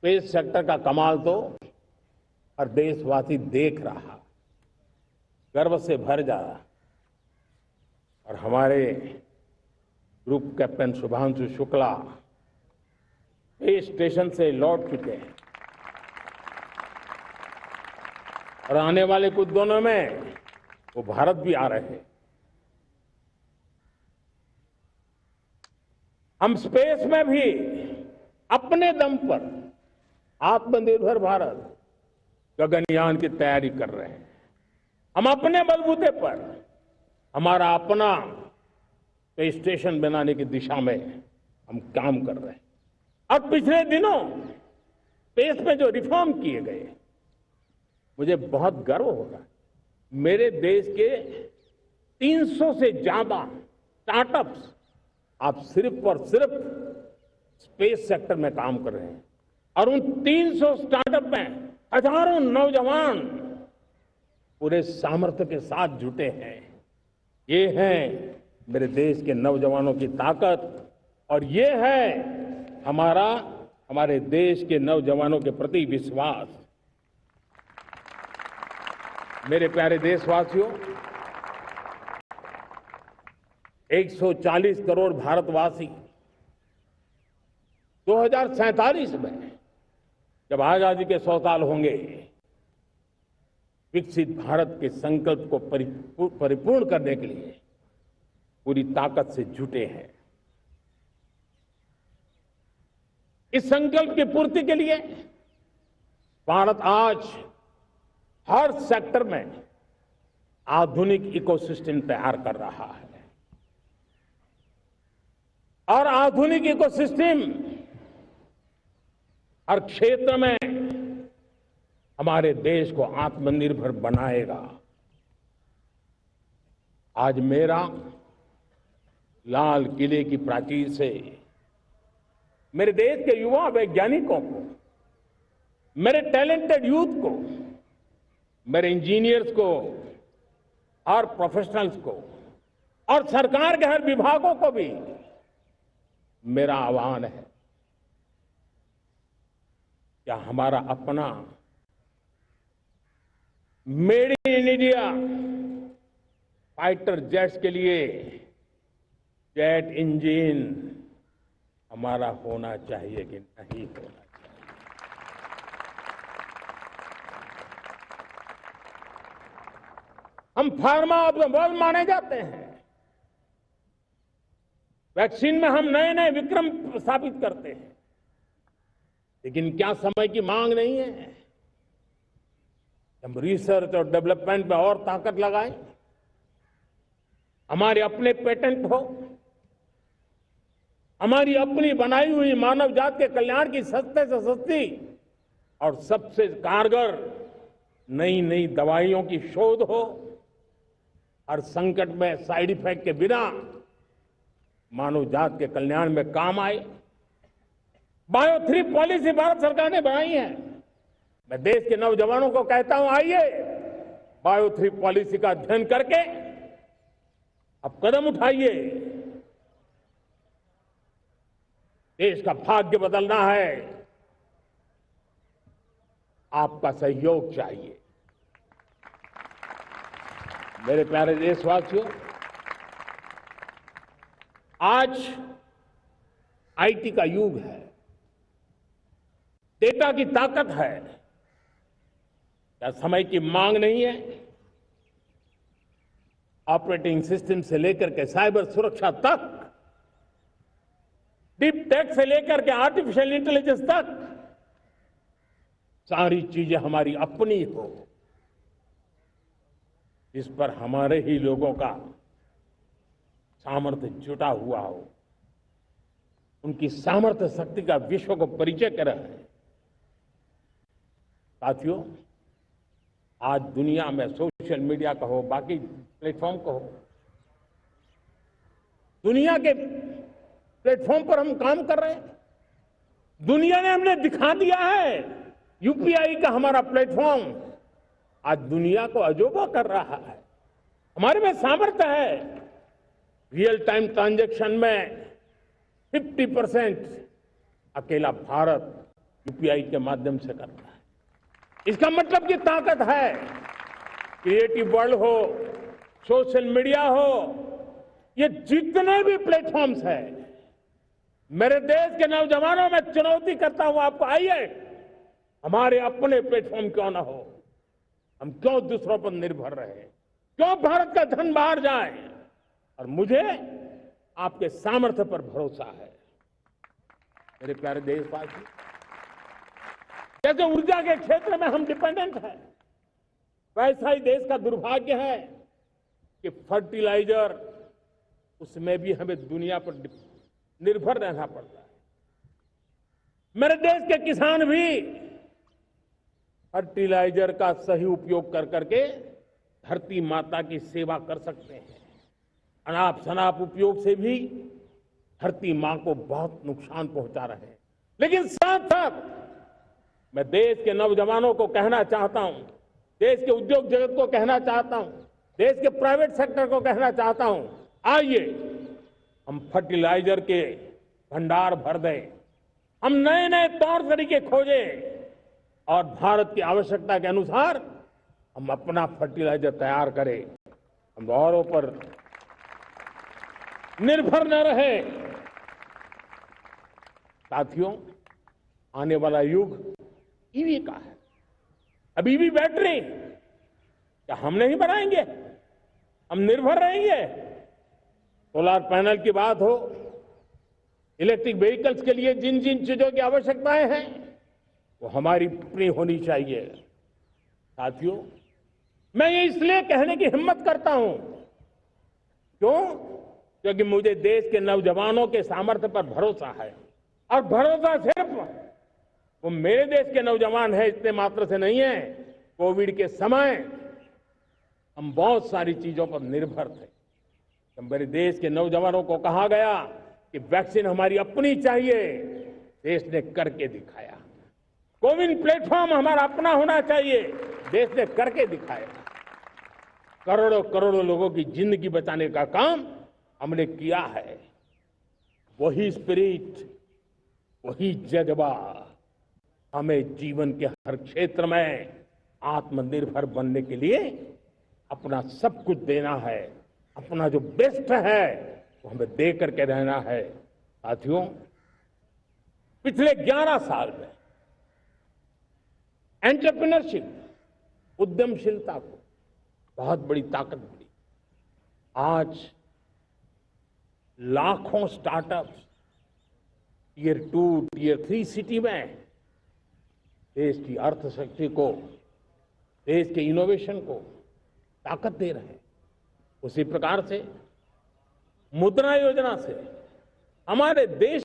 Space sector का कमाल तो हर देशवासी देख रहा, गर्व से भर जा रहा। और हमारे group captain Shubhanshu Shukla space station से लौट चुके हैं और आने वाले कुछ दिनों में वो भारत भी आ रहे हैं। हम स्पेस में भी अपने दम पर आत्मनिर्भर भारत गगनयान की तैयारी कर रहे हैं। हम अपने बलबूते पर हमारा अपना स्पेस स्टेशन बनाने की दिशा में हम काम कर रहे हैं। और पिछले दिनों स्पेस में जो रिफॉर्म किए गए, मुझे बहुत गर्व हो रहा है। मेरे देश के 300 से ज्यादा स्टार्टअप्स आप सिर्फ और सिर्फ स्पेस सेक्टर में काम कर रहे हैं और उन 300 स्टार्टअप में हजारों नौजवान पूरे सामर्थ्य के साथ जुटे हैं। ये है मेरे देश के नौजवानों की ताकत और ये है हमारे देश के नौजवानों के प्रति विश्वास। मेरे प्यारे देशवासियों, 140 करोड़ भारतवासी 2047 में जब आजादी के 100 साल होंगे, विकसित भारत के संकल्प को परिपूर्ण करने के लिए पूरी ताकत से जुटे हैं। इस संकल्प की पूर्ति के लिए भारत आज हर सेक्टर में आधुनिक इकोसिस्टम तैयार कर रहा है और आधुनिक इकोसिस्टम हर क्षेत्र में हमारे देश को आत्मनिर्भर बनाएगा। आज मेरा लाल किले की प्राचीर से मेरे देश के युवा वैज्ञानिकों को, मेरे टैलेंटेड यूथ को, मेरे इंजीनियर्स को और प्रोफेशनल्स को और सरकार के हर विभागों को भी मेरा आह्वान है, क्या हमारा अपना made in India fighter jets के लिए जेट इंजन हमारा होना चाहिए कि नहीं होना चाहिए? हम फार्मा ऑफ द वर्ल्ड माने जाते हैं। वैक्सीन में हम नए नए विक्रम स्थापित करते हैं, लेकिन क्या समय की मांग नहीं है? हम रिसर्च और डेवलपमेंट में और ताकत लगाएं, हमारे अपने पेटेंट हो, हमारी अपनी बनाई हुई मानव जात के कल्याण की सस्ते से सस्ती और सबसे कारगर नई नई दवाइयों की शोध हो और संकट में साइड इफेक्ट के बिना मानव जात के कल्याण में काम आए। बायो 3 पॉलिसी भारत सरकार ने बनाई है। मैं देश के नौजवानों को कहता हूं, आइए बायो 3 पॉलिसी का अध्ययन करके अब कदम उठाइए। देश का भाग्य बदलना है, आपका सहयोग चाहिए। मेरे प्यारे देशवासियों, आज आईटी का युग है, डेटा की ताकत है। क्या समय की मांग नहीं है? ऑपरेटिंग सिस्टम से लेकर के साइबर सुरक्षा तक, डीप टेक से लेकर के आर्टिफिशियल इंटेलिजेंस तक, सारी चीजें हमारी अपनी हो, इस पर हमारे ही लोगों का सामर्थ्य जुटा हुआ हो, उनकी सामर्थ्य शक्ति का विश्व को परिचय कराएं। साथियों, आज दुनिया में सोशल मीडिया का हो, बाकी प्लेटफॉर्म का हो, दुनिया के प्लेटफॉर्म पर हम काम कर रहे हैं। दुनिया ने हमने दिखा दिया है, यूपीआई का हमारा प्लेटफॉर्म आज दुनिया को अजूबा कर रहा है। हमारे में सामर्थ्य है। रियल टाइम ट्रांजैक्शन में 50% अकेला भारत यूपीआई के माध्यम से करता है। इसका मतलब की ताकत है। क्रिएटिव वर्ल्ड हो, सोशल मीडिया हो, ये जितने भी प्लेटफॉर्म्स हैं, मेरे देश के नौजवानों में चुनौती करता हूं आपको, आइए हमारे अपने प्लेटफॉर्म क्यों ना हो, हम क्यों दूसरों पर निर्भर रहे, क्यों भारत का धन बाहर जाए। और मुझे आपके सामर्थ्य पर भरोसा है। मेरे प्यारे देशवासी, जैसे ऊर्जा के क्षेत्र में हम डिपेंडेंट हैं, वैसा ही देश का दुर्भाग्य है कि फर्टिलाइजर, उसमें भी हमें दुनिया पर निर्भर रहना पड़ता है। मेरे देश के किसान भी फर्टिलाइजर का सही उपयोग कर करके धरती माता की सेवा कर सकते हैं। अनाप शनाप उपयोग से भी धरती मां को बहुत नुकसान पहुंचा रहे हैं। लेकिन साथ साथ मैं देश के नौजवानों को कहना चाहता हूं, देश के उद्योग जगत को कहना चाहता हूं, देश के प्राइवेट सेक्टर को कहना चाहता हूं, आइए हम फर्टिलाइजर के भंडार भर दें, हम नए नए तौर तरीके खोजें और भारत की आवश्यकता के अनुसार हम अपना फर्टिलाइजर तैयार करें। हम औरों पर निर्भर न रहे। साथियों, आने वाला युग ईवी का है। अब ईवी बैटरी क्या हम नहीं बनाएंगे? हम निर्भर रहेंगे? सोलर पैनल की बात हो, इलेक्ट्रिक व्हीकल्स के लिए जिन जिन चीजों की आवश्यकताएं हैं वो हमारी अपनी होनी चाहिए। साथियों, मैं ये इसलिए कहने की हिम्मत करता हूं, क्यों? क्योंकि मुझे देश के नौजवानों के सामर्थ्य पर भरोसा है। और भरोसा सिर्फ वो मेरे देश के नौजवान है इतने मात्र से नहीं है। कोविड के समय हम बहुत सारी चीजों पर निर्भर थे। तो मेरे देश के नौजवानों को कहा गया कि वैक्सीन हमारी अपनी चाहिए, देश ने करके दिखाया। कोविन प्लेटफॉर्म हमारा अपना होना चाहिए, देश ने करके दिखाया। करोड़ों करोड़ों लोगों की जिंदगी बचाने का काम हमने किया है। वही स्पिरिट, वही जज्बा हमें जीवन के हर क्षेत्र में आत्मनिर्भर बनने के लिए अपना सब कुछ देना है। अपना जो बेस्ट है वो हमें दे करके रहना है। साथियों, पिछले 11 साल में एंटरप्रेन्योरशिप, उद्यमशीलता को बहुत बड़ी ताकत मिली। आज लाखों स्टार्टअप्स टियर 2, टियर 3 सिटी में देश की अर्थशक्ति को, देश के इनोवेशन को ताकत दे रहे हैं। उसी प्रकार से मुद्रा योजना से हमारे देश